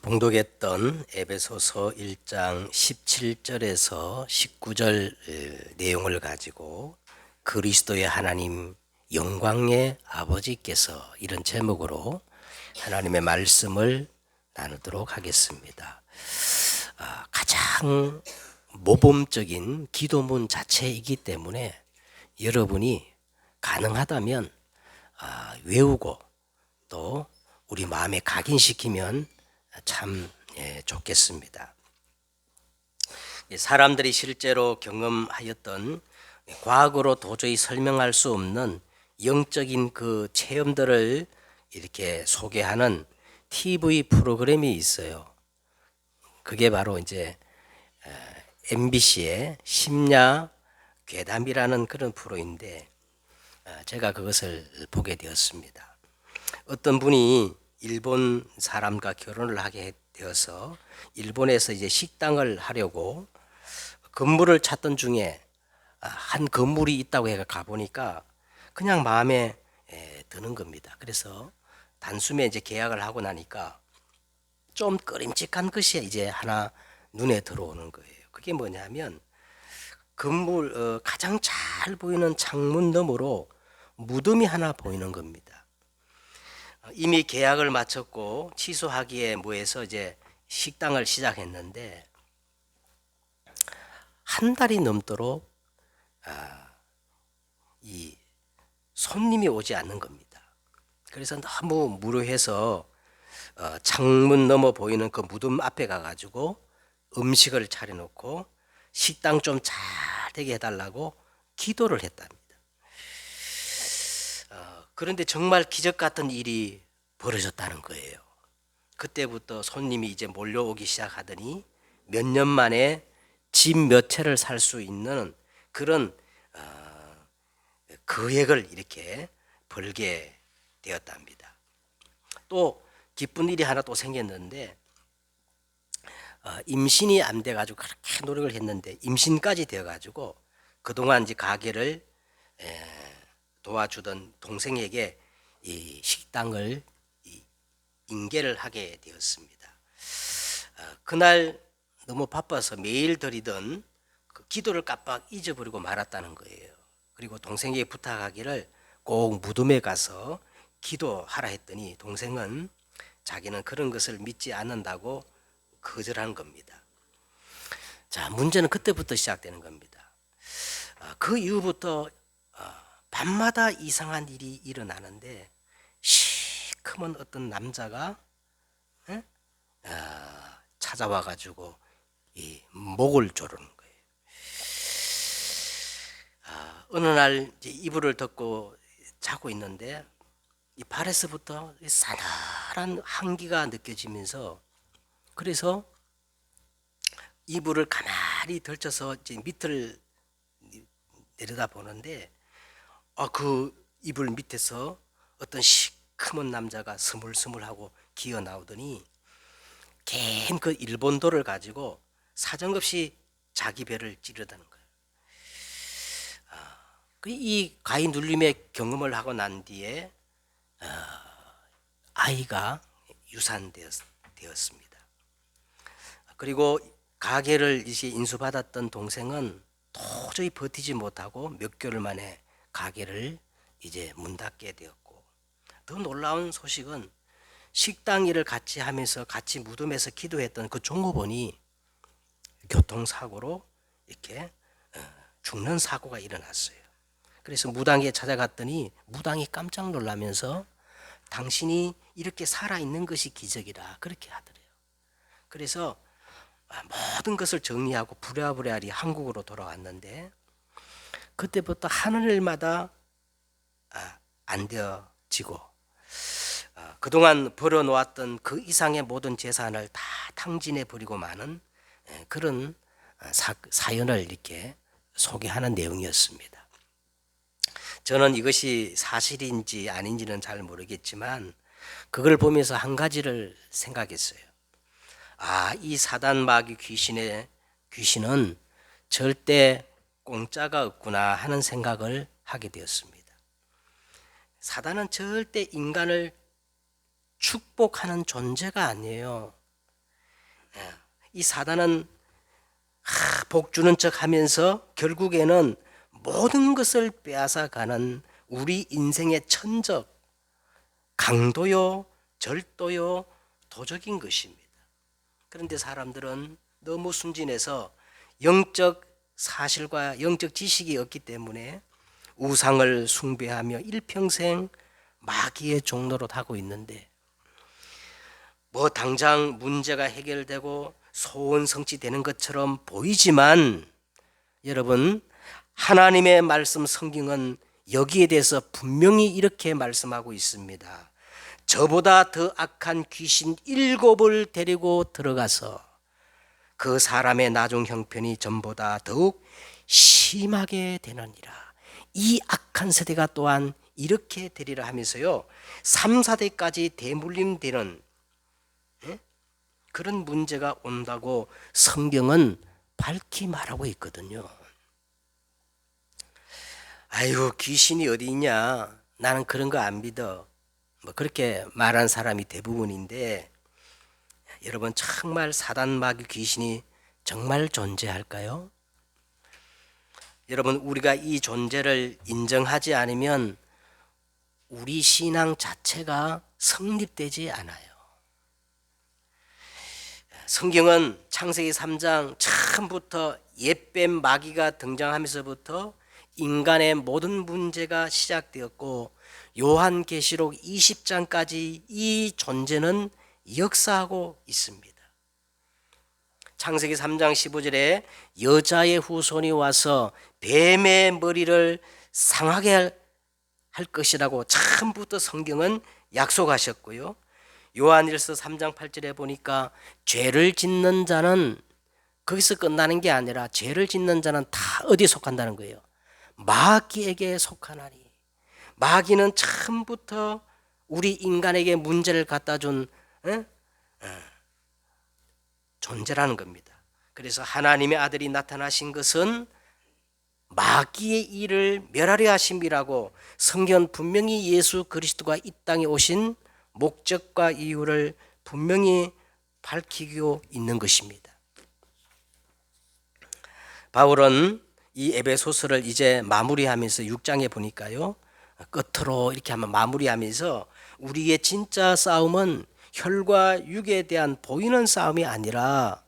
봉독했던 에베소서 1장 17절에서 19절 내용을 가지고 그리스도의 하나님 영광의 아버지께서 이런 제목으로 하나님의 말씀을 나누도록 하겠습니다. 가장 모범적인 기도문 자체이기 때문에 여러분이 가능하다면 외우고 또 우리 마음에 각인시키면 참 좋겠습니다. 사람들이 실제로 경험하였던 과거로 도저히 설명할 수 없는 영적인 그 체험들을 이렇게 소개하는 TV 프로그램이 있어요. 그게 바로 이제 MBC의 심야 괴담이라는 그런 프로인데 제가 그것을 보게 되었습니다. 어떤 분이 일본 사람과 결혼을 하게 되어서 일본에서 이제 식당을 하려고 건물을 찾던 중에 한 건물이 있다고 해가 가보니까 그냥 마음에 드는 겁니다. 그래서 단숨에 이제 계약을 하고 나니까 좀 꺼림칙한 것이 이제 하나 눈에 들어오는 거예요. 그게 뭐냐면 건물 가장 잘 보이는 창문 너머로 무덤이 하나 보이는 겁니다. 이미 계약을 마쳤고 취소하기에 뭐해서 이제 식당을 시작했는데 한 달이 넘도록 이 손님이 오지 않는 겁니다. 그래서 너무 무료해서 창문 너머 보이는 그 무덤 앞에 가가지고 음식을 차려놓고 식당 좀 잘 되게 해달라고 기도를 했답니다. 그런데 정말 기적 같은 일이 벌어졌다는 거예요. 그때부터 손님이 이제 몰려오기 시작하더니 몇 년 만에 집 몇 채를 살 수 있는 그런 거액을 이렇게 벌게 되었답니다. 또 기쁜 일이 하나 또 생겼는데 임신이 안 돼가지고 그렇게 노력을 했는데 임신까지 되어가지고 그동안 이제 가게를 도와주던 동생에게 이 식당을 인계를 하게 되었습니다. 그날 너무 바빠서 매일 드리던 그 기도를 깜빡 잊어버리고 말았다는 거예요. 그리고 동생에게 부탁하기를 꼭 무덤에 가서 기도하라 했더니 동생은 자기는 그런 것을 믿지 않는다고 거절한 겁니다. 자, 문제는 그때부터 시작되는 겁니다. 그 이후부터 밤마다 이상한 일이 일어나는데 시커먼 어떤 남자가 찾아와 가지고 이 목을 조르는 거예요. 어느 날 이제 이불을 덮고 자고 있는데 이 발에서부터 싸늘한 한기가 느껴지면서 그래서 이불을 가만히 덜쳐서 이제 밑을 내려다 보는데 그 이불 밑에서 어떤 시커먼 남자가 스물스물하고 기어 나오더니 긴 그 일본도를 가지고 사정없이 자기 배를 찌르다는 거예요. 이 가히 눌림의 경험을 하고 난 뒤에 아이가 유산되었습니다. 그리고 가게를 이제 인수받았던 동생은 도저히 버티지 못하고 몇 개월 만에 가게를 이제 문 닫게 되었고, 더 놀라운 소식은 식당 일을 같이 하면서 같이 무덤에서 기도했던 그 종업원이 교통사고로 이렇게 죽는 사고가 일어났어요. 그래서 무당에 찾아갔더니 무당이 깜짝 놀라면서 당신이 이렇게 살아있는 것이 기적이라 그렇게 하더래요. 그래서 모든 것을 정리하고 부랴부랴리 한국으로 돌아왔는데 그때부터 하늘마다 안 되어지고 그동안 벌어놓았던 그 이상의 모든 재산을 다 탕진해 버리고 마는 그런 사연을 이렇게 소개하는 내용이었습니다. 저는 이것이 사실인지 아닌지는 잘 모르겠지만 그걸 보면서 한 가지를 생각했어요. 이 사단 마귀 귀신은 절대 공짜가 없구나 하는 생각을 하게 되었습니다. 사단은 절대 인간을 축복하는 존재가 아니에요. 이 사단은 복 주는 척 하면서 결국에는 모든 것을 빼앗아 가는 우리 인생의 천적, 강도요, 절도요, 도적인 것입니다. 그런데 사람들은 너무 순진해서 영적 사실과 영적 지식이 없기 때문에 우상을 숭배하며 일평생 마귀의 종노릇 하고 있는데, 뭐 당장 문제가 해결되고 소원 성취되는 것처럼 보이지만, 여러분, 하나님의 말씀 성경은 여기에 대해서 분명히 이렇게 말씀하고 있습니다. 저보다 더 악한 귀신 7을 데리고 들어가서 그 사람의 나중 형편이 전보다 더욱 심하게 되느니라. 이 악한 세대가 또한 이렇게 되리라 하면서요, 3, 4대까지 대물림되는 그런 문제가 온다고 성경은 밝히 말하고 있거든요. 아이고, 귀신이 어디 있냐, 나는 그런 거 안 믿어, 뭐 그렇게 말한 사람이 대부분인데, 여러분, 정말 사단 마귀 귀신이 정말 존재할까요? 여러분, 우리가 이 존재를 인정하지 않으면 우리 신앙 자체가 성립되지 않아요. 성경은 창세기 3장 처음부터 옛뱀 마귀가 등장하면서부터 인간의 모든 문제가 시작되었고, 요한계시록 20장까지 이 존재는 역사하고 있습니다. 창세기 3장 15절에 여자의 후손이 와서 뱀의 머리를 상하게 할 것이라고 처음부터 성경은 약속하셨고요. 요한일서 3장 8절에 보니까 죄를 짓는 자는 거기서 끝나는 게 아니라 죄를 짓는 자는 다 어디에 속한다는 거예요? 마귀에게 속하나니. 마귀는 처음부터 우리 인간에게 문제를 갖다 준 존재라는 겁니다. 그래서 하나님의 아들이 나타나신 것은 마귀의 일을 멸하려 하심이라고 성경은 분명히 예수 그리스도가 이 땅에 오신 목적과 이유를 분명히 밝히고 있는 것입니다. 바울은 이 에베소서를 이제 마무리하면서 6장에 보니까요, 끝으로 이렇게 한번 마무리하면서 우리의 진짜 싸움은 혈과 육에 대한 보이는 싸움이 아니라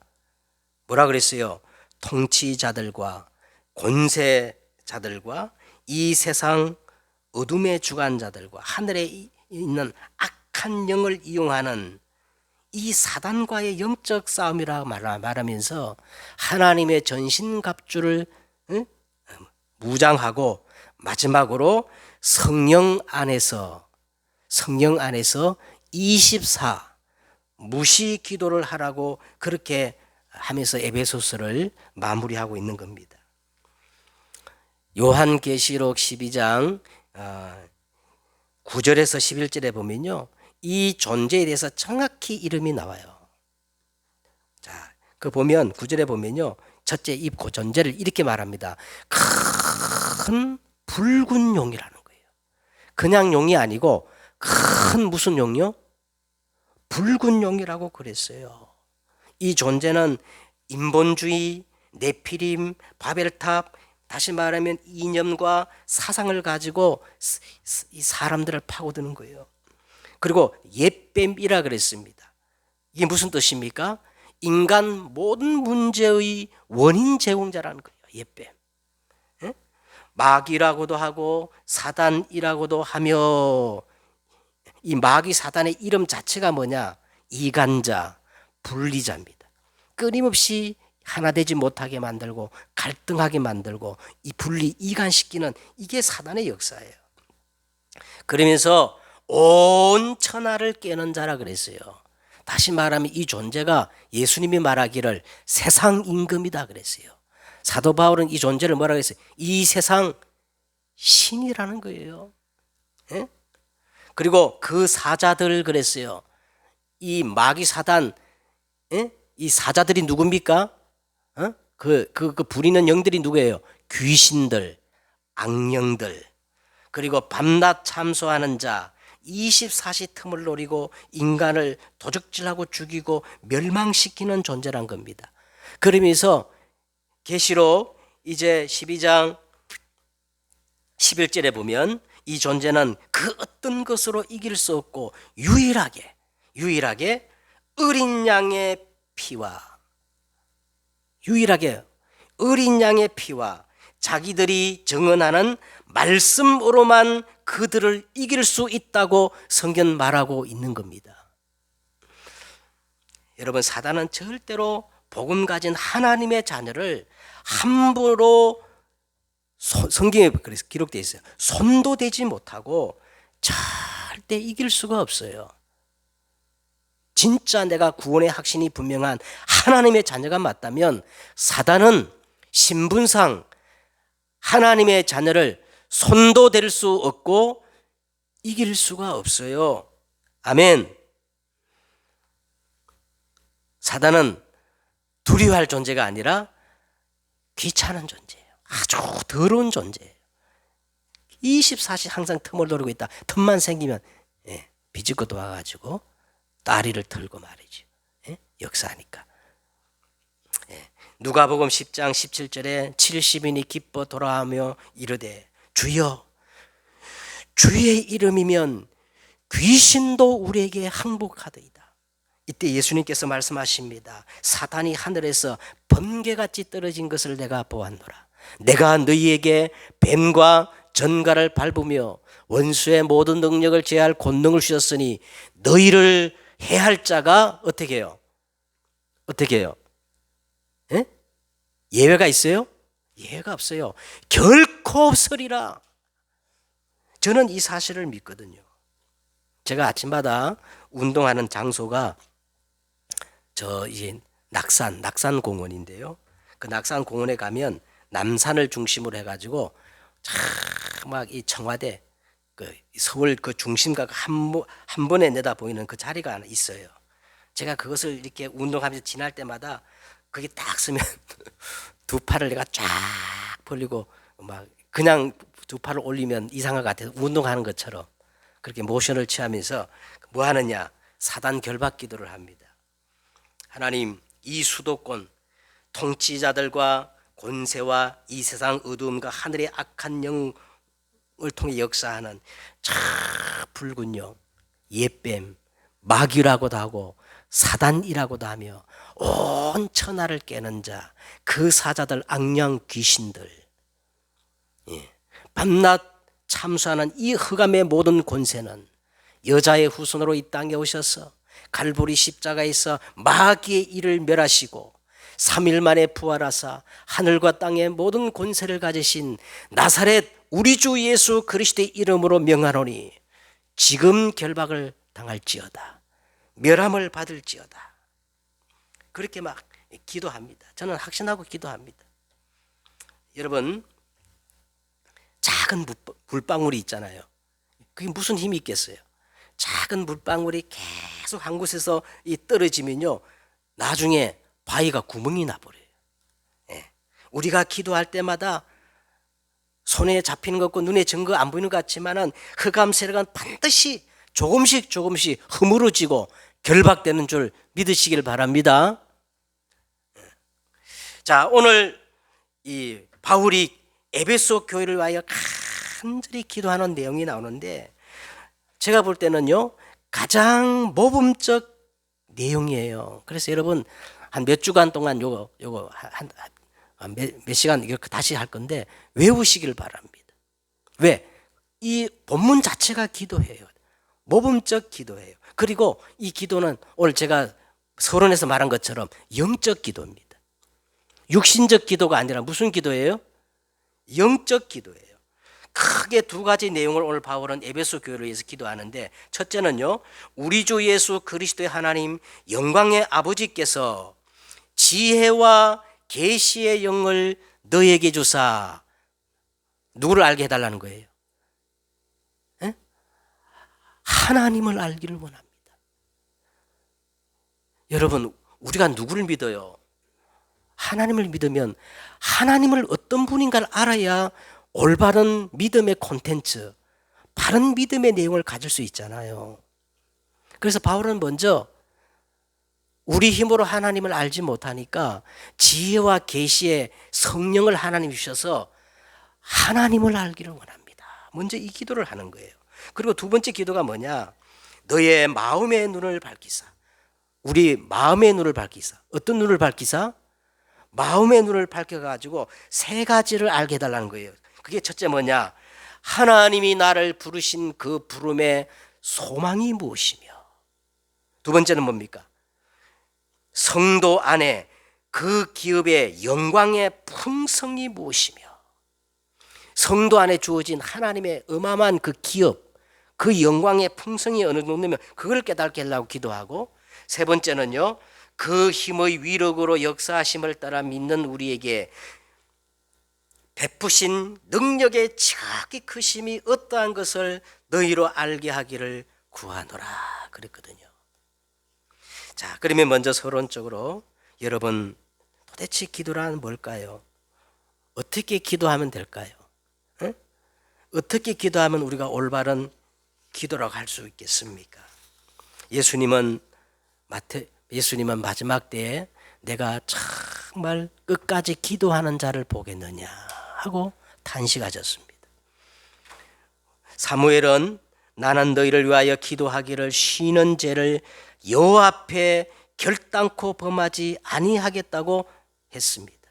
뭐라 그랬어요? 통치자들과 권세자들과 이 세상 어둠의 주관자들과 하늘에 있는 악한 영을 이용하는 이 사단과의 영적 싸움이라고 말하면서 하나님의 전신갑주를 무장하고 마지막으로 성령 안에서 24 무시 기도를 하라고 그렇게 하면서 에베소서를 마무리하고 있는 겁니다. 요한계시록 12장 9절에서 11절에 보면요, 이 존재에 대해서 정확히 이름이 나와요. 자, 그 보면 9절에 보면요, 첫째 이 존재를 이렇게 말합니다. 큰 붉은 용이라는 거예요. 그냥 용이 아니고 큰 무슨 용이요? 붉은 용이라고 그랬어요. 이 존재는 인본주의, 네피림, 바벨탑, 다시 말하면 이념과 사상을 가지고 이 사람들을 파고드는 거예요. 그리고 옛뱀이라 그랬습니다. 이게 무슨 뜻입니까? 인간 모든 문제의 원인 제공자라는 거예요. 옛뱀. 마귀라고도 하고 사단이라고도 하며, 이 마귀 사단의 이름 자체가 뭐냐? 이간자, 분리자입니다. 끊임없이 하나 되지 못하게 만들고 갈등하게 만들고 이 분리 이간시키는, 이게 사단의 역사예요. 그러면서 온 천하를 깨는 자라 그랬어요. 다시 말하면 이 존재가 예수님이 말하기를 세상 임금이다 그랬어요. 사도 바울은 이 존재를 뭐라고 했어요? 이 세상 신이라는 거예요. 예? 그리고 그 사자들 그랬어요. 이 마귀 사단, 예? 이 사자들이 누굽니까? 그 부리는 영들이 누구예요? 귀신들, 악령들, 그리고 밤낮 참소하는 자, 24시 틈을 노리고 인간을 도적질하고 죽이고 멸망시키는 존재란 겁니다. 그러면서 계시록 이제 12장 11절에 보면 이 존재는 그 어떤 것으로 이길 수 없고 유일하게 어린 양의 피와 자기들이 정언하는 말씀으로만 그들을 이길 수 있다고 성경 말하고 있는 겁니다. 여러분, 사단은 절대로 복음 가진 하나님의 자녀를 함부로 성경에 그래서 기록되어 있어요. 손도 대지 못하고 절대 이길 수가 없어요. 진짜 내가 구원의 확신이 분명한 하나님의 자녀가 맞다면 사단은 신분상 하나님의 자녀를 손도 댈 수 없고 이길 수가 없어요. 아멘. 사단은 두려워할 존재가 아니라 귀찮은 존재예요. 아주 더러운 존재예요. 24시 항상 틈을 노리고 있다. 틈만 생기면 비집고 와가지고 다리를 털고 말이죠. 역사하니까. 누가복음 10장 17절에 70인이 기뻐 돌아오며 이르되 주여 주의 이름이면 귀신도 우리에게 항복하더이다. 이때 예수님께서 말씀하십니다. 사탄이 하늘에서 번개같이 떨어진 것을 내가 보았노라. 내가 너희에게 뱀과 전갈을 밟으며 원수의 모든 능력을 제할 권능을 주셨으니 너희를 해할 자가 어떻게 해요? 예외가 있어요? 예외가 없어요. 결코 없으리라. 저는 이 사실을 믿거든요. 제가 아침마다 운동하는 장소가 이제 낙산공원인데요. 그 낙산공원에 가면 남산을 중심으로 해가지고 막 이 청와대 서울 그 중심가 한 번에 내다 보이는 그 자리가 하나 있어요. 제가 그것을 이렇게 운동하면서 지날 때마다 거기 딱 서면 두 팔을 내가 쫙 벌리고 막 그냥 두 팔을 올리면 이상한 것 같아서 운동하는 것처럼 그렇게 모션을 취하면서 뭐 하느냐? 사단 결박 기도를 합니다. 하나님, 이 수도권 통치자들과 권세와 이 세상 어두움과 하늘의 악한 영을 통해 역사하는 저 붉은 영, 옛뱀, 마귀라고도 하고 사단이라고도 하며 온 천하를 깨는 자, 그 사자들, 악령 귀신들, 밤낮 참수하는 이 흑암의 모든 권세는 여자의 후손으로 이 땅에 오셔서 갈보리 십자가에서 마귀의 일을 멸하시고 3일 만에 부활하사 하늘과 땅의 모든 권세를 가지신 나사렛 우리 주 예수 그리스도의 이름으로 명하노니 지금 결박을 당할지어다. 멸함을 받을지어다. 그렇게 막 기도합니다. 저는 확신하고 기도합니다. 여러분, 작은 물방울이 있잖아요. 그게 무슨 힘이 있겠어요? 작은 물방울이 계속 한 곳에서 떨어지면요, 나중에 바위가 구멍이 나버려요. 우리가 기도할 때마다 손에 잡히는 것 없고 눈에 증거 안 보이는 것 같지만은 흑암 세력은 반드시 조금씩 허물어지고 결박되는 줄 믿으시길 바랍니다. 자, 오늘 이 바울이 에베소 교회를 위하여 간절히 기도하는 내용이 나오는데 제가 볼 때는요, 가장 모범적 내용이에요. 그래서 여러분 한 몇 주간 동안 요거 몇 시간 이렇게 다시 할 건데 외우시길 바랍니다. 왜? 이 본문 자체가 기도예요. 모범적 기도예요. 그리고 이 기도는 오늘 제가 서론에서 말한 것처럼 영적 기도입니다. 육신적 기도가 아니라 무슨 기도예요? 영적 기도예요. 크게 두 가지 내용을 오늘 바울은 에베소 교회를 위해서 기도하는데, 첫째는요, 우리 주 예수 그리스도의 하나님 영광의 아버지께서 지혜와 계시의 영을 너에게 주사 누구를 알게 해달라는 거예요? 하나님을 알기를 원합니다. 여러분, 우리가 누구를 믿어요? 하나님을 믿으면 하나님을 어떤 분인가를 알아야 올바른 믿음의 콘텐츠, 바른 믿음의 내용을 가질 수 있잖아요. 그래서 바울은 먼저 우리 힘으로 하나님을 알지 못하니까 지혜와 계시의 성령을 하나님 주셔서 하나님을 알기를 원합니다. 먼저 이 기도를 하는 거예요. 그리고 두 번째 기도가 뭐냐? 너의 마음의 눈을 밝히사. 우리 마음의 눈을 밝히사. 어떤 눈을 밝히사? 마음의 눈을 밝혀가지고 세 가지를 알게 해달라는 거예요. 그게 첫째 뭐냐? 하나님이 나를 부르신 그 부름의 소망이 무엇이며, 두 번째는 뭡니까? 성도 안에 그 기업의 영광의 풍성이 무엇이며, 성도 안에 주어진 하나님의 어마어마한 그 기업, 그 영광의 풍성이 어느 정도면 그걸 깨닫게 하려고 기도하고, 세 번째는요, 그 힘의 위력으로 역사하심을 따라 믿는 우리에게 베푸신 능력의 지극히 크심이 어떠한 것을 너희로 알게 하기를 구하노라 그랬거든요. 자, 그러면 먼저 서론적으로 여러분, 도대체 기도란 뭘까요? 어떻게 기도하면 될까요? 응? 어떻게 기도하면 우리가 올바른 기도라고 할 수 있겠습니까? 예수님은 마지막 때에 내가 정말 끝까지 기도하는 자를 보겠느냐 하고 탄식하셨습니다. 사무엘은 나는 너희를 위하여 기도하기를 쉬는 죄를 여호와 앞에 결단코 범하지 아니하겠다고 했습니다.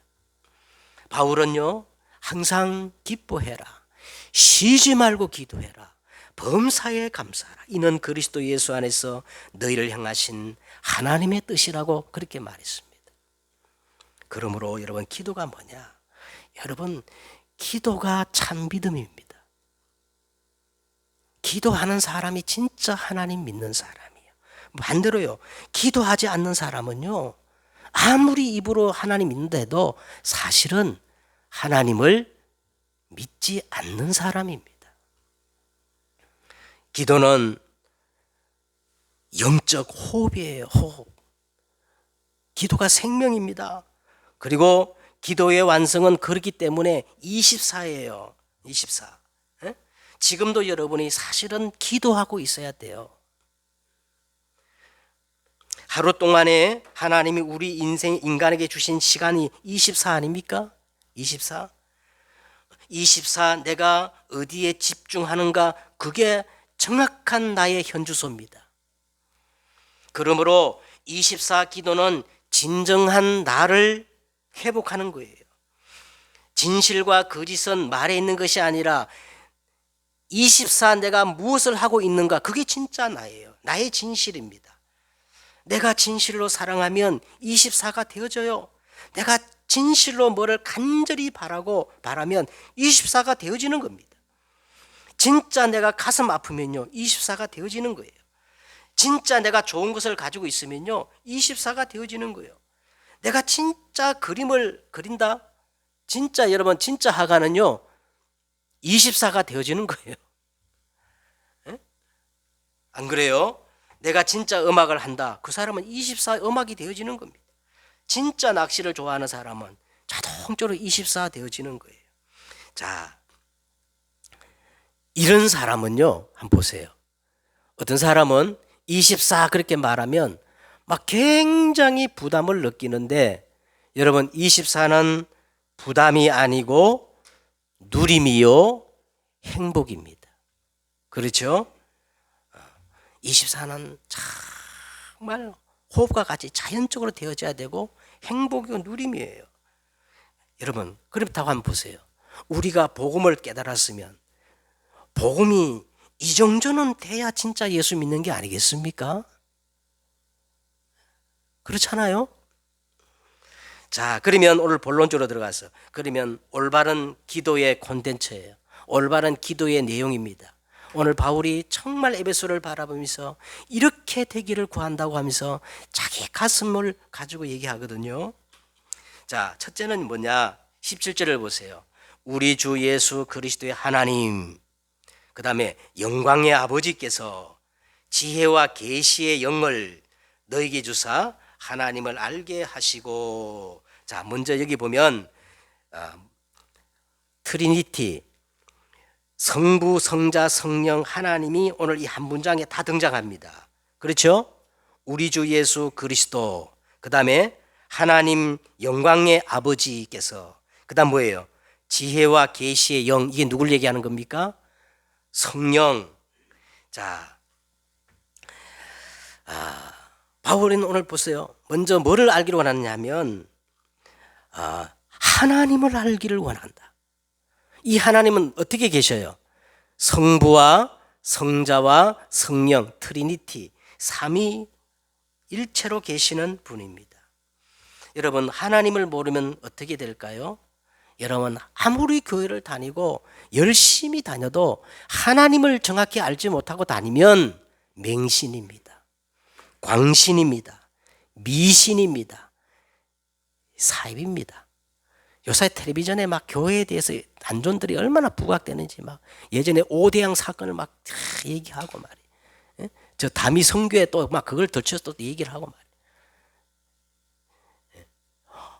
바울은요, 항상 기뻐해라, 쉬지 말고 기도해라, 범사에 감사하라, 이는 그리스도 예수 안에서 너희를 향하신 하나님의 뜻이라고 그렇게 말했습니다. 그러므로 여러분, 기도가 뭐냐? 여러분, 기도가 참 믿음입니다. 기도하는 사람이 진짜 하나님 믿는 사람이에요. 반대로요, 기도하지 않는 사람은요, 아무리 입으로 하나님 믿는데도 사실은 하나님을 믿지 않는 사람입니다. 기도는 영적 호흡이에요. 호흡. 기도가 생명입니다. 그리고 기도의 완성은 그렇기 때문에 24예요. 24. 에? 지금도 여러분이 사실은 기도하고 있어야 돼요. 하루 동안에 하나님이 우리 인간에게 주신 시간이 24 아닙니까? 24. 24 내가 어디에 집중하는가, 그게 정확한 나의 현주소입니다. 그러므로 24 기도는 진정한 나를 회복하는 거예요. 진실과 거짓은 말에 있는 것이 아니라 24 내가 무엇을 하고 있는가, 그게 진짜 나예요. 나의 진실입니다. 내가 진실로 사랑하면 24가 되어져요. 내가 진실로 뭐를 간절히 바라면 24가 되어지는 겁니다. 진짜 내가 가슴 아프면요, 24가 되어지는 거예요. 진짜 내가 좋은 것을 가지고 있으면요, 24가 되어지는 거예요. 내가 진짜 그림을 그린다? 진짜 여러분, 진짜 화가는요, 24가 되어지는 거예요. 에? 안 그래요? 내가 진짜 음악을 한다. 그 사람은 24 음악이 되어지는 겁니다. 진짜 낚시를 좋아하는 사람은 자동적으로 24 되어지는 거예요. 자, 이런 사람은요, 한번 보세요. 어떤 사람은 24 그렇게 말하면 막 굉장히 부담을 느끼는데, 여러분, 24는 부담이 아니고 누림이요, 행복입니다. 그렇죠? 24는 정말 호흡과 같이 자연적으로 되어져야 되고 행복이고 누림이에요. 여러분, 그렇다고 한번 보세요. 우리가 복음을 깨달았으면 복음이 이 정도는 돼야 진짜 예수 믿는 게 아니겠습니까? 그렇잖아요? 자, 그러면 오늘 본론적으로 들어가서, 그러면 올바른 기도의 콘텐츠예요. 올바른 기도의 내용입니다. 오늘 바울이 정말 에베소를 바라보면서 이렇게 되기를 구한다고 하면서 자기 가슴을 가지고 얘기하거든요. 자, 첫째는 뭐냐? 17절을 보세요. 우리 주 예수 그리스도의 하나님, 그 다음에 영광의 아버지께서 지혜와 계시의 영을 너에게 주사 하나님을 알게 하시고. 자, 먼저 여기 보면 트리니티, 성부, 성자, 성령 하나님이 오늘 이 한 문장에 다 등장합니다. 그렇죠? 우리 주 예수 그리스도, 그 다음에 하나님 영광의 아버지께서, 그 다음 뭐예요? 지혜와 계시의 영, 이게 누굴 얘기하는 겁니까? 성령. 자, 바울은 오늘 보세요. 먼저 뭐를 알기를 원하느냐면 하나님을 알기를 원한다. 이 하나님은 어떻게 계셔요? 성부와 성자와 성령, 트리니티, 삼위일체로 계시는 분입니다. 여러분, 하나님을 모르면 어떻게 될까요? 여러분, 아무리 교회를 다니고 열심히 다녀도 하나님을 정확히 알지 못하고 다니면 맹신입니다. 광신입니다. 미신입니다. 사입입니다. 요새 텔레비전에 막 교회에 대해서 단존들이 얼마나 부각되는지, 막 예전에 오대양 사건을 막 얘기하고 말이에요. 저 다미 성교에 또 막 그걸 덧쳐서 또 얘기를 하고 말이에요.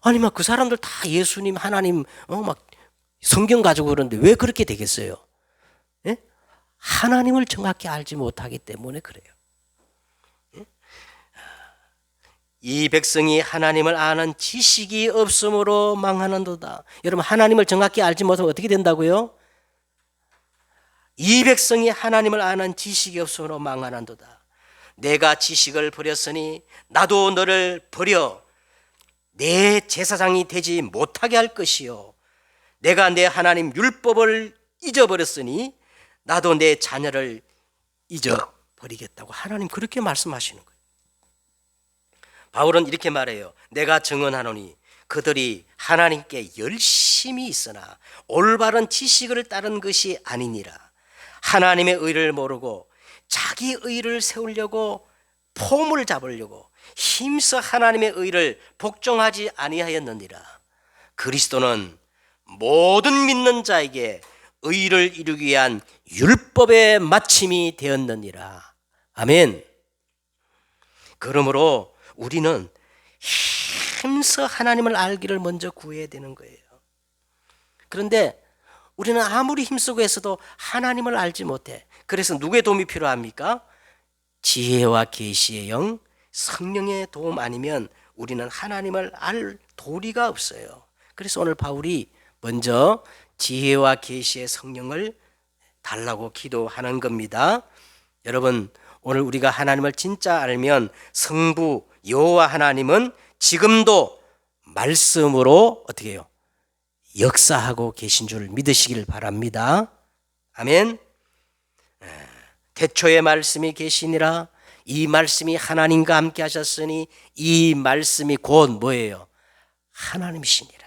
아니 막 그 사람들 다 예수님, 하나님 막 성경 가지고 그러는데 왜 그렇게 되겠어요? 예? 하나님을 정확히 알지 못하기 때문에 그래요. 이 백성이 하나님을 아는 지식이 없으므로 망하는도다. 여러분, 하나님을 정확히 알지 못하면 어떻게 된다고요? 이 백성이 하나님을 아는 지식이 없으므로 망하는도다. 내가 지식을 버렸으니 나도 너를 버려 내 제사장이 되지 못하게 할 것이요, 내가 내 하나님 율법을 잊어버렸으니 나도 내 자녀를 잊어버리겠다고 하나님 그렇게 말씀하시는 거예요. 바울은 이렇게 말해요. 내가 증언하노니 그들이 하나님께 열심히 있으나 올바른 지식을 따른 것이 아니니라. 하나님의 의를 모르고 자기 의를 세우려고 폼을 잡으려고 힘써 하나님의 의를 복종하지 아니하였느니라. 그리스도는 모든 믿는 자에게 의를 이루기 위한 율법의 마침이 되었느니라. 아멘. 그러므로 우리는 힘써 하나님을 알기를 먼저 구해야 되는 거예요. 그런데 우리는 아무리 힘쓰고 했어도 하나님을 알지 못해. 그래서 누구의 도움이 필요합니까? 지혜와 계시의 영, 성령의 도움 아니면 우리는 하나님을 알 도리가 없어요. 그래서 오늘 바울이 먼저 지혜와 계시의 성령을 달라고 기도하는 겁니다. 여러분, 오늘 우리가 하나님을 진짜 알면 성부 여호와 하나님은 지금도 말씀으로 어떻게 해요? 역사하고 계신 줄 믿으시길 바랍니다. 아멘. 태초에 말씀이 계시니라. 이 말씀이 하나님과 함께 하셨으니 이 말씀이 곧 뭐예요? 하나님이시니라.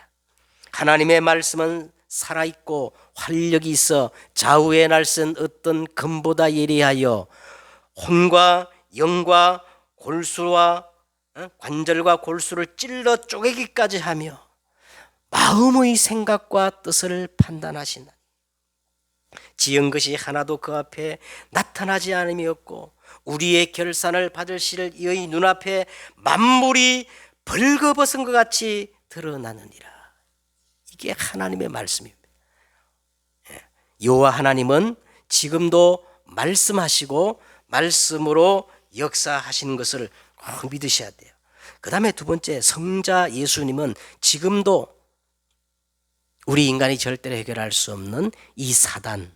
하나님의 말씀은 살아있고 활력이 있어 좌우에 날선 어떤 금보다 예리하여 혼과 영과 골수와 관절과 골수를 찔러 쪼개기까지 하며 마음의 생각과 뜻을 판단하시나니 지은 것이 하나도 그 앞에 나타나지 않음이 없고 우리의 결산을 받으실 이의 눈앞에 만물이 벌거벗은 것 같이 드러나느니라. 이게 하나님의 말씀입니다. 여호와 하나님은 지금도 말씀하시고 말씀으로 역사하시는 것을 꼭 믿으셔야 돼요. 그 다음에 두 번째, 성자 예수님은 지금도 우리 인간이 절대로 해결할 수 없는 이 사단,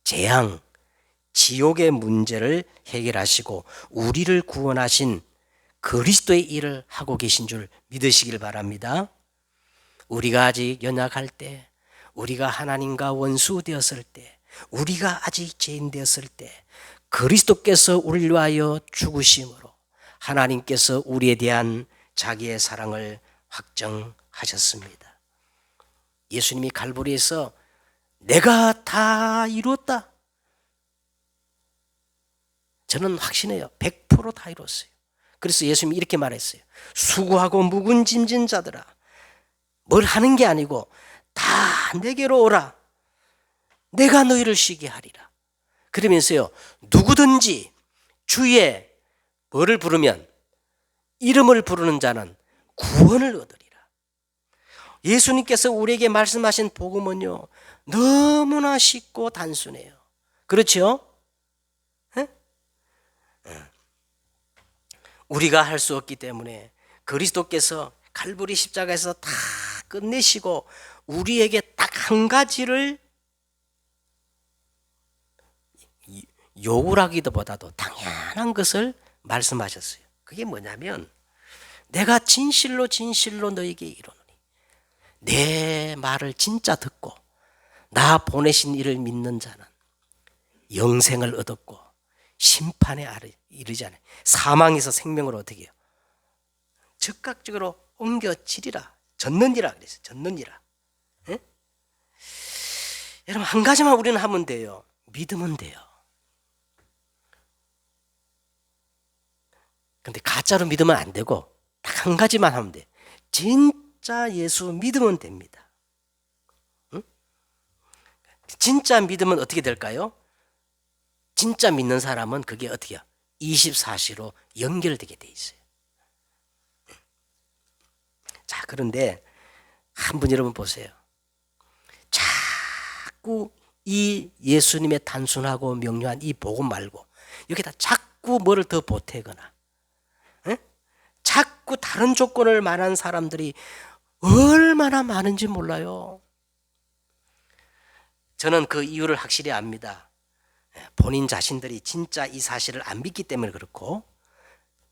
재앙, 지옥의 문제를 해결하시고 우리를 구원하신 그리스도의 일을 하고 계신 줄 믿으시길 바랍니다. 우리가 아직 연약할 때, 우리가 하나님과 원수 되었을 때, 우리가 아직 죄인 되었을 때 그리스도께서 우리를 위하여 죽으심으로 하나님께서 우리에 대한 자기의 사랑을 확정하셨습니다. 예수님이 갈보리에서 내가 다 이루었다. 저는 확신해요. 100% 다 이뤘어요. 그래서 예수님이 이렇게 말했어요. 수고하고 묵은 짐진 자들아, 뭘 하는 게 아니고 다 내게로 오라. 내가 너희를 쉬게 하리라. 그러면서요, 누구든지 주의 뭐를 부르면, 이름을 부르는 자는 구원을 얻으리라. 예수님께서 우리에게 말씀하신 복음은요, 너무나 쉽고 단순해요. 그렇죠? 에? 우리가 할 수 없기 때문에 그리스도께서 갈보리 십자가에서 다 끝내시고 우리에게 딱 한 가지를 요구를 하기보다도 당연한 것을 말씀하셨어요. 그게 뭐냐면, 내가 진실로 진실로 너에게 이르노니 내 말을 진짜 듣고 나 보내신 이를 믿는 자는 영생을 얻었고 심판에 이르지 않아요. 사망에서 생명으로 어떻게 해요? 즉각적으로 옮겨지리라. 젖느니라 그랬어요. 젖느니라. 예? 여러분, 한 가지만 우리는 하면 돼요. 믿으면 돼요. 근데 가짜로 믿으면 안 되고 딱 한 가지만 하면 돼. 진짜 예수 믿으면 됩니다. 응? 진짜 믿으면 어떻게 될까요? 진짜 믿는 사람은 그게 어떻게 해요? 24시로 연결되게 돼 있어요. 자, 그런데 한 분 여러분 보세요. 자꾸 이 예수님의 단순하고 명료한 이 복음 말고 여기다 자꾸 뭐를 더 보태거나 자꾸 다른 조건을 말하는 사람들이 얼마나 많은지 몰라요. 저는 그 이유를 확실히 압니다. 본인 자신들이 진짜 이 사실을 안 믿기 때문에 그렇고,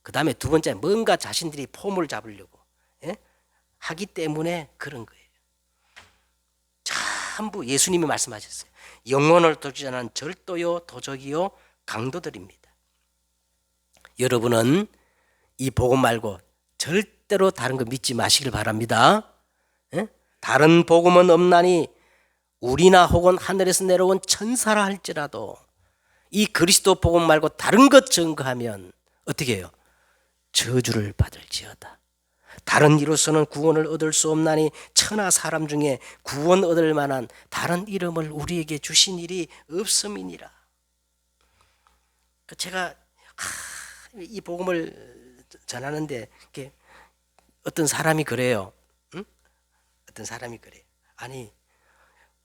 그 다음에 두 번째, 뭔가 자신들이 폼을 잡으려고 하기 때문에 그런 거예요. 전부 예수님이 말씀하셨어요. 영혼을 도주자는 절도요, 도적이요, 강도들입니다. 여러분은 이 복음 말고 절대로 다른 거 믿지 마시길 바랍니다. 다른 복음은 없나니 우리나 혹은 하늘에서 내려온 천사라 할지라도 이 그리스도 복음 말고 다른 것 증거하면 어떻게 해요? 저주를 받을지어다. 다른 이로서는 구원을 얻을 수 없나니 천하 사람 중에 구원 얻을 만한 다른 이름을 우리에게 주신 일이 없음이니라. 제가 이 복음을 전하는데 어떤 사람이 그래요. 응? 어떤 사람이 그래요. 아니,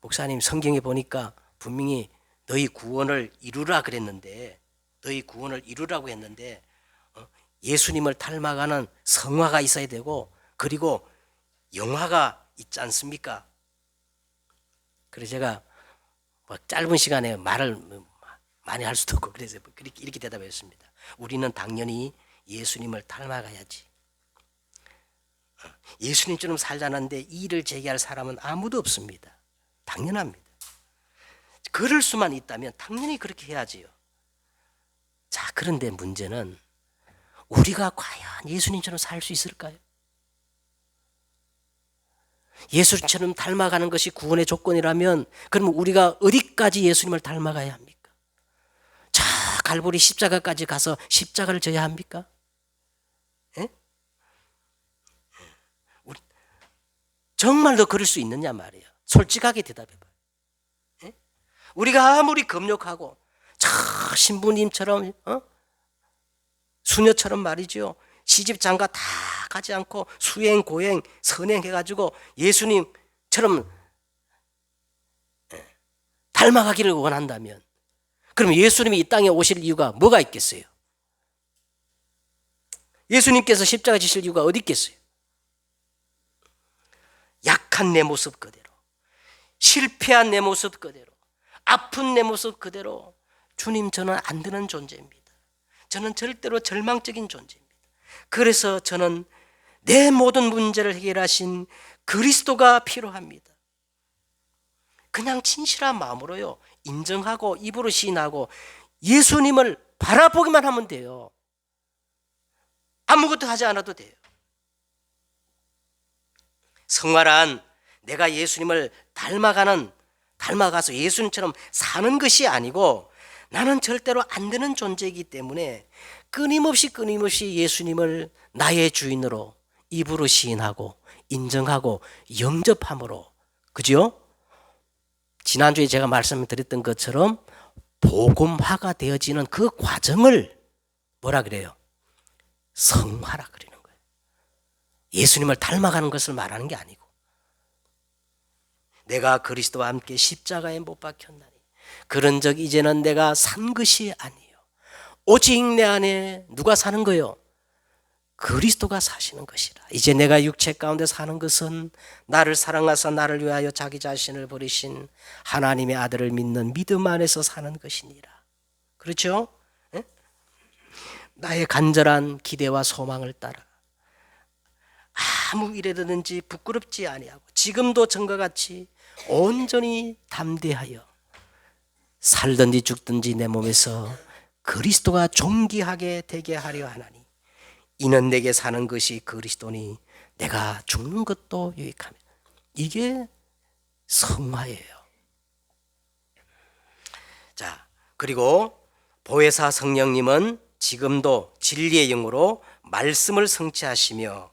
목사님, 성경에 보니까 분명히 너희 구원을 이루라 그랬는데, 너희 구원을 이루라고 했는데 예수님을 닮아가는 성화가 있어야 되고 그리고 영화가 있지 않습니까? 그래서 제가 짧은 시간에 말을 많이 할 수도 없고 그래서 이렇게 대답했습니다. 우리는 당연히 예수님을 닮아가야지. 예수님처럼 살자는데 이의를 제기할 사람은 아무도 없습니다. 당연합니다. 그럴 수만 있다면 당연히 그렇게 해야지요. 자, 그런데 문제는 우리가 과연 예수님처럼 살 수 있을까요? 예수님처럼 닮아가는 것이 구원의 조건이라면 그러면 우리가 어디까지 예수님을 닮아가야 합니까? 자, 갈보리 십자가까지 가서 십자가를 져야 합니까? 예? 정말로 그럴 수 있느냐 말이에요. 솔직하게 대답해봐요. 예? 우리가 아무리 금욕하고 저 신부님처럼 수녀처럼 말이죠. 시집 장가 다 가지 않고 수행 고행 선행해가지고 예수님처럼 닮아가기를 원한다면 그럼 예수님이 이 땅에 오실 이유가 뭐가 있겠어요? 예수님께서 십자가 지실 이유가 어디 있겠어요? 약한 내 모습 그대로, 실패한 내 모습 그대로, 아픈 내 모습 그대로 주님, 저는 안 되는 존재입니다. 저는 절대로 절망적인 존재입니다. 그래서 저는 내 모든 문제를 해결하신 그리스도가 필요합니다. 그냥 진실한 마음으로요, 인정하고 입으로 시인하고 예수님을 바라보기만 하면 돼요. 아무것도 하지 않아도 돼요. 성화란 내가 예수님을 닮아가서 예수님처럼 사는 것이 아니고 나는 절대로 안 되는 존재이기 때문에 끊임없이 예수님을 나의 주인으로 입으로 시인하고 인정하고 영접함으로, 그죠? 지난주에 제가 말씀드렸던 것처럼 복음화가 되어지는 그 과정을 뭐라 그래요? 성화라 그러는 거예요. 예수님을 닮아가는 것을 말하는 게 아니고 내가 그리스도와 함께 십자가에 못 박혔나니 그런즉 이제는 내가 산 것이 아니요 오직 내 안에 누가 사는 거요? 그리스도가 사시는 것이라. 이제 내가 육체 가운데 사는 것은 나를 사랑하사 나를 위하여 자기 자신을 버리신 하나님의 아들을 믿는 믿음 안에서 사는 것이니라. 그렇죠? 예? 나의 간절한 기대와 소망을 따라 아무 일에든지 부끄럽지 아니하고 지금도 전과 같이 온전히 담대하여 살든지 죽든지 내 몸에서 그리스도가 존귀하게 되게 하려 하나니 이는 내게 사는 것이 그리스도니 내가 죽는 것도 유익하며. 이게 성화예요. 자, 그리고 보혜사 성령님은 지금도 진리의 영으로 말씀을 성취하시며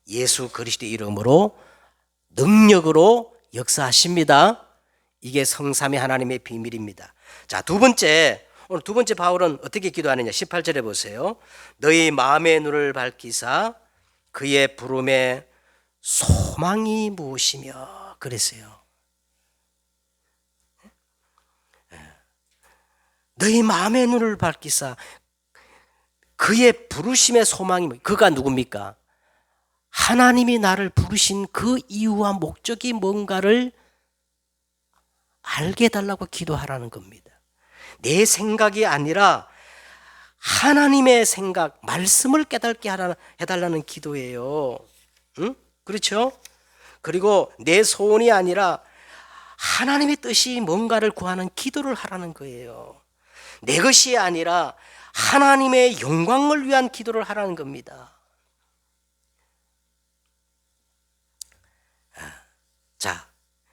예수 그리스도의 이름으로 능력으로 역사하십니다. 이게 성삼위 하나님의 비밀입니다. 자, 오늘 두 번째 바울은 어떻게 기도하느냐? 18절에 보세요. 너희 마음의 눈을 밝히사 그의 부름의 소망이 무엇이며 그랬어요. 너희 마음의 눈을 밝히사 그의 부르심의 소망이 그가 누굽니까? 하나님이 나를 부르신 그 이유와 목적이 뭔가를 알게 해달라고 기도하라는 겁니다. 내 생각이 아니라 하나님의 생각, 말씀을 깨닫게 해달라는 기도예요. 응? 그렇죠? 그리고 내 소원이 아니라 하나님의 뜻이 뭔가를 구하는 기도를 하라는 거예요. 내 것이 아니라 하나님의 영광을 위한 기도를 하라는 겁니다. 자,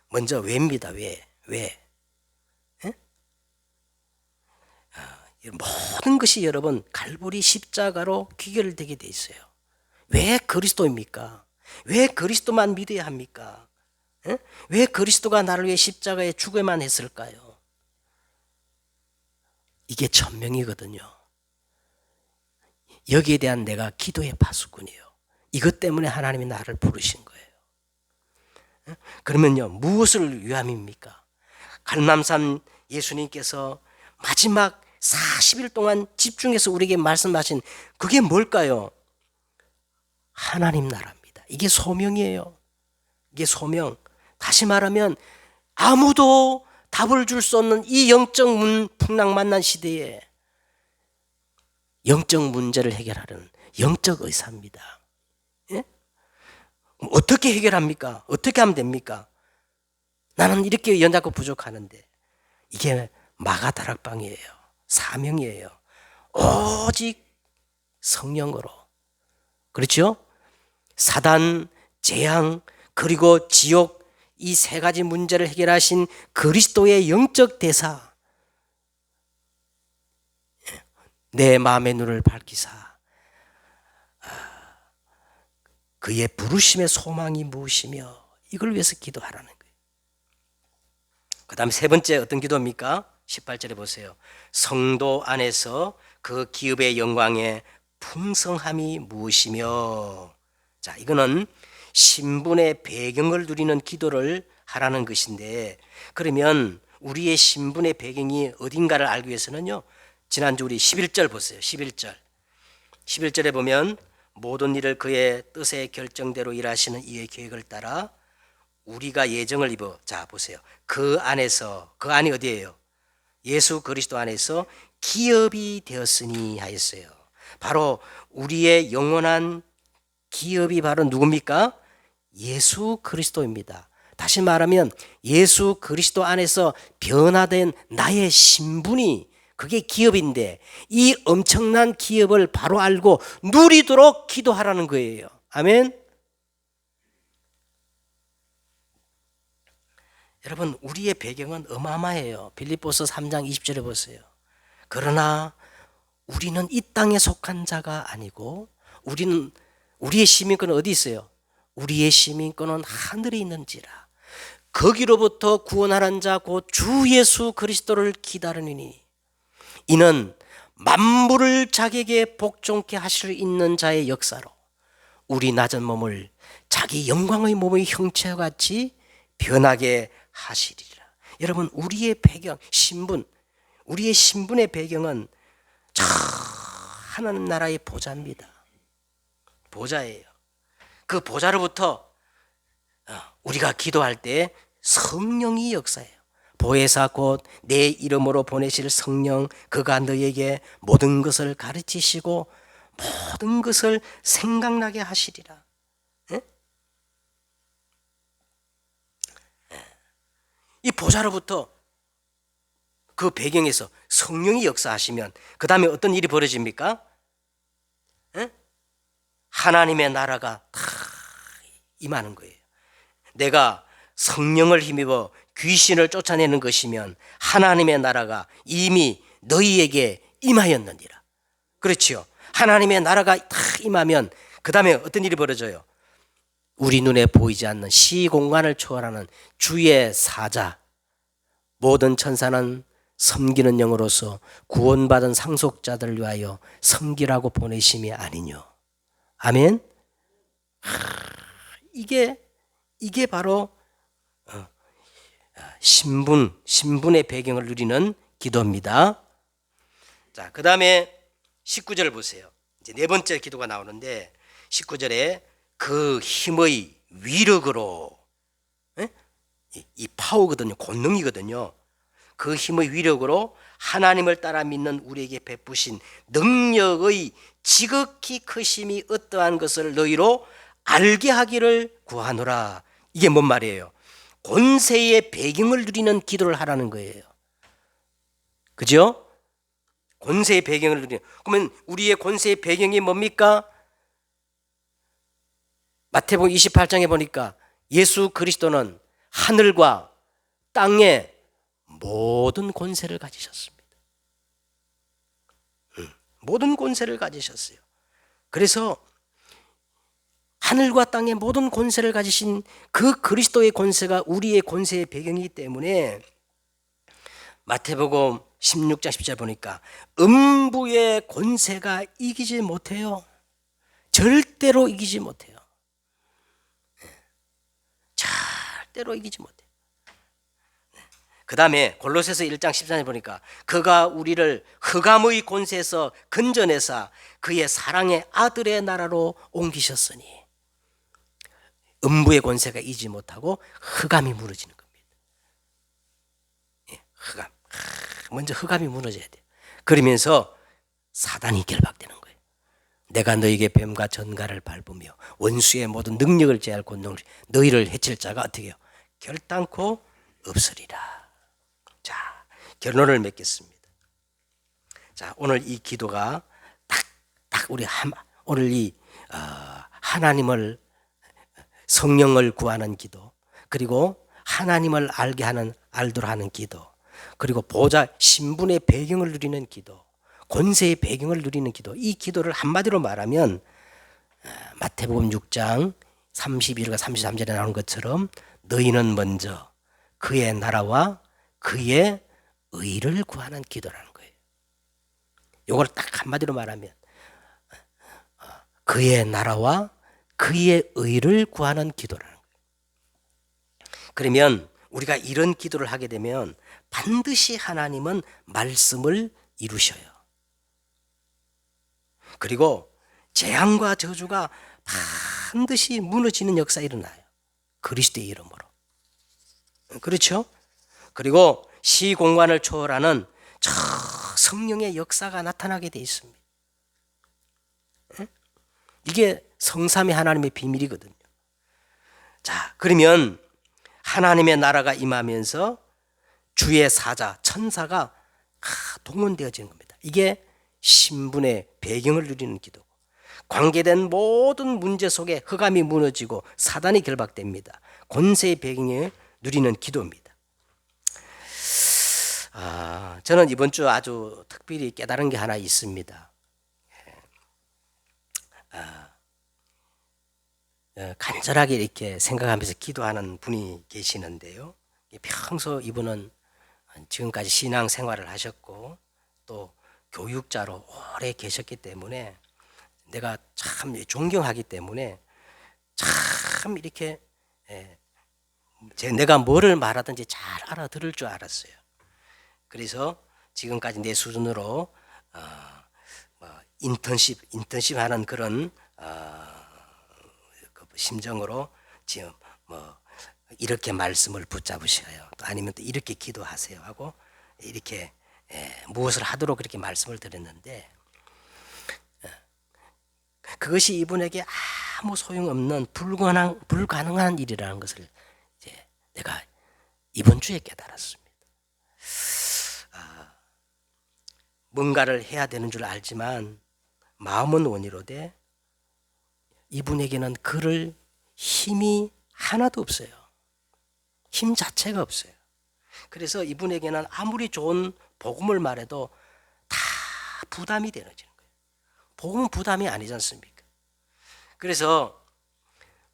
먼저 왜입니다. 왜? 모든 것이 여러분 갈보리 십자가로 귀결되게 돼 있어요. 왜 그리스도입니까? 왜 그리스도만 믿어야 합니까? 왜 그리스도가 나를 위해 십자가에 죽어야만 했을까요? 이게 천명이거든요. 여기에 대한 내가 기도의 파수꾼이에요. 이것 때문에 하나님이 나를 부르신 거예요. 그러면요, 무엇을 위함입니까? 갈망산 예수님께서 마지막 40일 동안 집중해서 우리에게 말씀하신 그게 뭘까요? 하나님 나라입니다. 이게 소명이에요. 이게 소명. 다시 말하면 아무도 답을 줄 수 없는 이 영적 풍랑만난 시대에 영적 문제를 해결하려는 영적 의사입니다. 예? 어떻게 해결합니까? 어떻게 하면 됩니까? 나는 이렇게 연약하고 부족하는데 이게 마가다락방이에요. 사명이에요. 오직 성령으로. 그렇죠? 사단, 재앙, 그리고 지옥 이 세 가지 문제를 해결하신 그리스도의 영적 대사. 내 마음의 눈을 밝히사 그의 부르심의 소망이 무엇이며 이걸 위해서 기도하라는 거예요. 그 다음 세 번째 어떤 기도입니까? 18절에 보세요. 성도 안에서 그 기업의 영광의 풍성함이 무엇이며. 자, 이거는 신분의 배경을 누리는 기도를 하라는 것인데, 그러면 우리의 신분의 배경이 어딘가를 알기 위해서는요, 지난주 우리 11절 보세요. 11절에 보면 모든 일을 그의 뜻의 결정대로 일하시는 이의 계획을 따라 우리가 예정을 입어. 자, 보세요. 그 안에서, 그 안이 어디예요? 예수 그리스도 안에서 기업이 되었으니 하였어요. 바로 우리의 영원한 기업이 바로 누굽니까? 예수 그리스도입니다. 다시 말하면 예수 그리스도 안에서 변화된 나의 신분이 그게 기업인데 이 엄청난 기업을 바로 알고 누리도록 기도하라는 거예요. 아멘. 여러분 우리의 배경은 어마어마해요. 빌립보서 3장 20절에 보세요. 그러나 우리는 이 땅에 속한 자가 아니고 우리의 시민권은 어디 있어요? 우리의 시민권은 하늘에 있는지라. 거기로부터 구원하는 자 곧 주 예수 그리스도를 기다리니 이는 만물을 자기에게 복종케 하실 있는 자의 역사로 우리 낮은 몸을 자기 영광의 몸의 형체와 같이 변하게 하시리라. 여러분, 우리의 배경, 우리의 신분의 배경은 저 하나님 나라의 보좌입니다. 보좌예요. 그 보좌로부터 우리가 기도할 때 성령이 역사해요. 보혜사 곧 내 이름으로 보내실 성령, 그가 너에게 모든 것을 가르치시고 모든 것을 생각나게 하시리라. 예? 이 보좌로부터 그 배경에서 성령이 역사하시면 그 다음에 어떤 일이 벌어집니까? 예? 하나님의 나라가 다 임하는 거예요. 내가 성령을 힘입어 귀신을 쫓아내는 것이면 하나님의 나라가 이미 너희에게 임하였느니라. 그렇지요. 하나님의 나라가 다 임하면 그 다음에 어떤 일이 벌어져요? 우리 눈에 보이지 않는 시공간을 초월하는 주의 사자, 모든 천사는 섬기는 영으로서 구원받은 상속자들을 위하여 섬기라고 보내심이 아니뇨. 아멘. 이게 바로 신분의 배경을 누리는 기도입니다. 자, 그 다음에 19절 보세요. 이제 네 번째 기도가 나오는데 19절에 그 힘의 위력으로, 이 파워거든요. 권능이거든요. 그 힘의 위력으로 하나님을 따라 믿는 우리에게 베푸신 능력의 지극히 크심이 어떠한 것을 너희로 알게 하기를 구하노라. 이게 뭔 말이에요? 권세의 배경을 누리는 기도를 하라는 거예요. 그죠? 권세의 배경을 누리는. 그러면 우리의 권세의 배경이 뭡니까? 마태복음 28장에 보니까 예수 그리스도는 하늘과 땅의 모든 권세를 가지셨습니다. 모든 권세를 가지셨어요. 그래서 하늘과 땅의 모든 권세를 가지신 그 그리스도의 권세가 우리의 권세의 배경이기 때문에 마태복음 16장 10절 보니까 음부의 권세가 이기지 못해요. 절대로 이기지 못해요. 절대로 이기지 못해요. 그 다음에 골로새서 1장 14절 보니까 그가 우리를 흑암의 권세에서 건져내사 그의 사랑의 아들의 나라로 옮기셨으니, 음부의 권세가 이기지 못하고 흑암이 무너지는 겁니다. 흑암. 먼저 흑암이 무너져야 돼요. 그러면서 사단이 결박되는 거예요. 내가 너에게 뱀과 전갈을 밟으며 원수의 모든 능력을 제할 권능을 너희를 해칠 자가 어떻게 해요? 결단코 없으리라. 자, 결론을 맺겠습니다. 자, 오늘 이 기도가 딱 우리 오늘 이 하나님을, 성령을 구하는 기도, 그리고 하나님을 알도록 하는 기도, 그리고 보좌 신분의 배경을 누리는 기도, 권세의 배경을 누리는 기도, 이 기도를 한마디로 말하면 마태복음 6장 31과 33절에 나오는 것처럼 너희는 먼저 그의 나라와 그의 의를 구하는 기도라는 거예요. 이걸 딱 한마디로 말하면 그의 나라와 그의 의를 구하는 기도라는 거예요. 그러면 우리가 이런 기도를 하게 되면 반드시 하나님은 말씀을 이루셔요. 그리고 재앙과 저주가 반드시 무너지는 역사 일어나요. 그리스도의 이름으로. 그렇죠? 그리고 시공간을 초월하는 저 성령의 역사가 나타나게 돼 있습니다. 이게 성삼위 하나님의 비밀이거든요. 자, 그러면 하나님의 나라가 임하면서 주의 사자, 천사가 동원되어지는 겁니다. 이게 신분의 배경을 누리는 기도. 관계된 모든 문제 속에 흑암이 무너지고 사단이 결박됩니다. 권세의 배경을 누리는 기도입니다. 저는 이번 주 아주 특별히 깨달은 게 하나 있습니다. 간절하게 이렇게 생각하면서 기도하는 분이 계시는데요. 평소 이분은 지금까지 신앙 생활을 하셨고 또 교육자로 오래 계셨기 때문에 내가 참 존경하기 때문에 참 이렇게 내가 뭐를 말하든지 잘 알아들을 줄 알았어요. 그래서 지금까지 내 수준으로 인턴십 하는 그런 그 심정으로 지금 이렇게 말씀을 붙잡으셔요. 또 아니면 또 이렇게 기도하세요 하고 이렇게 무엇을 하도록 그렇게 말씀을 드렸는데, 그것이 이분에게 아무 소용없는 불가능한 일이라는 것을 이제 내가 이번 주에 깨달았습니다. 뭔가를 해야 되는 줄 알지만 마음은 원이로되 이분에게는 그럴 힘이 하나도 없어요. 힘 자체가 없어요. 그래서 이분에게는 아무리 좋은 복음을 말해도 다 부담이 되는 거예요. 복음은 부담이 아니지 않습니까? 그래서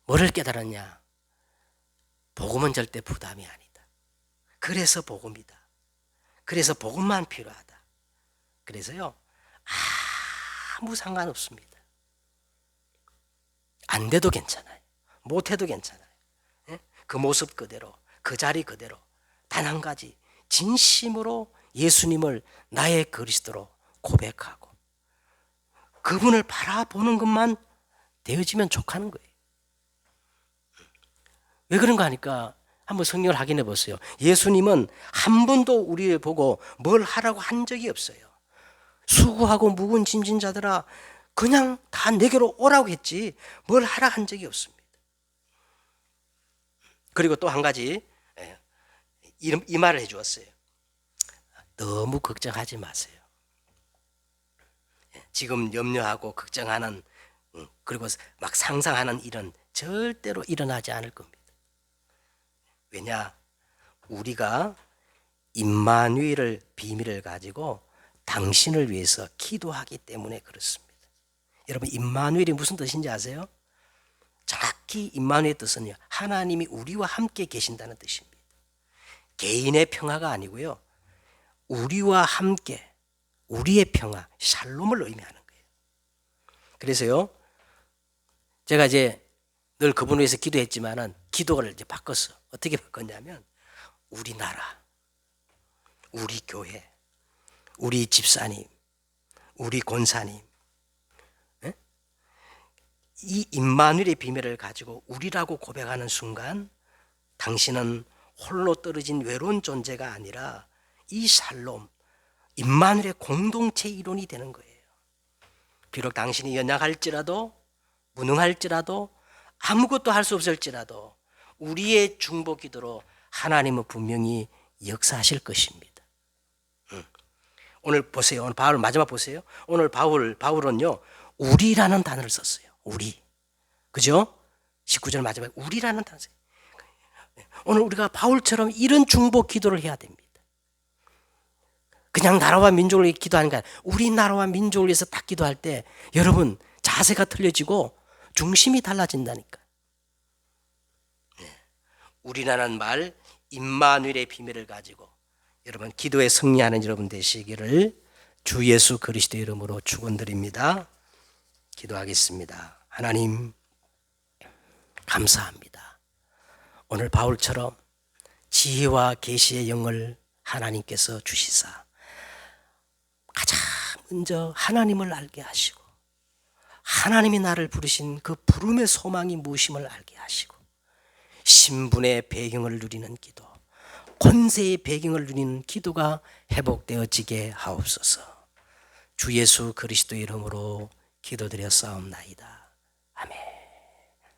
뭐를 깨달았냐? 복음은 절대 부담이 아니다. 그래서 복음이다. 그래서 복음만 필요하다. 그래서요, 아무 상관없습니다. 안 돼도 괜찮아요. 못해도 괜찮아요. 그 모습 그대로, 그 자리 그대로 단 한 가지 진심으로 예수님을 나의 그리스도로 고백하고 그분을 바라보는 것만 되어지면 족하는 거예요. 왜 그런가 하니까 한번 성경을 확인해 보세요. 예수님은 한 번도 우리를 보고 뭘 하라고 한 적이 없어요. 수고하고 묵은 짐진 자들아 그냥 다 내게로 오라고 했지 뭘 하라 한 적이 없습니다. 그리고 또 한 가지 이 말을 해주었어요. 너무 걱정하지 마세요. 지금 염려하고 걱정하는 그리고 막 상상하는 일은 절대로 일어나지 않을 겁니다. 왜냐? 우리가 임마누엘의 비밀을 가지고 당신을 위해서 기도하기 때문에 그렇습니다. 여러분, 임마누엘이 무슨 뜻인지 아세요? 정확히 임마누엘의 뜻은요, 하나님이 우리와 함께 계신다는 뜻입니다. 개인의 평화가 아니고요, 우리와 함께 우리의 평화, 샬롬을 의미하는 거예요. 그래서요, 제가 이제 늘 그분을 위해서 기도했지만은 기도를 이제 바꿨어. 어떻게 바꿨냐면 우리나라, 우리 교회, 우리 집사님, 우리 권사님, 이 임마누엘의 비밀을 가지고 우리라고 고백하는 순간 당신은 홀로 떨어진 외로운 존재가 아니라 이 샬롬, 임마누엘의 공동체 이론이 되는 거예요. 비록 당신이 연약할지라도 무능할지라도 아무것도 할 수 없을지라도 우리의 중보 기도로 하나님은 분명히 역사하실 것입니다. 오늘 보세요. 오늘 바울 마지막 보세요. 오늘 바울은요, 우리라는 단어를 썼어요. 우리. 그죠? 19절 마지막에 우리라는 단어. 오늘 우리가 바울처럼 이런 중보 기도를 해야 됩니다. 그냥 나라와 민족을 위해 기도하는 게 아니라 우리나라와 민족을 위해서 딱 기도할 때 여러분 자세가 틀려지고 중심이 달라진다니까. 우리라는 말, 임마누엘의 비밀을 가지고 여러분 기도에 승리하는 여러분 되시기를 주 예수 그리스도 이름으로 축원드립니다. 기도하겠습니다. 하나님 감사합니다. 오늘 바울처럼 지혜와 계시의 영을 하나님께서 주시사 가장 먼저 하나님을 알게 하시고 하나님이 나를 부르신 그 부름의 소망이 무엇임을 알게 하시고 신분의 배경을 누리는 기도, 권세의 배경을 누리는 기도가 회복되어지게 하옵소서. 주 예수 그리스도 이름으로 기도드렸사옵나이다. 아멘.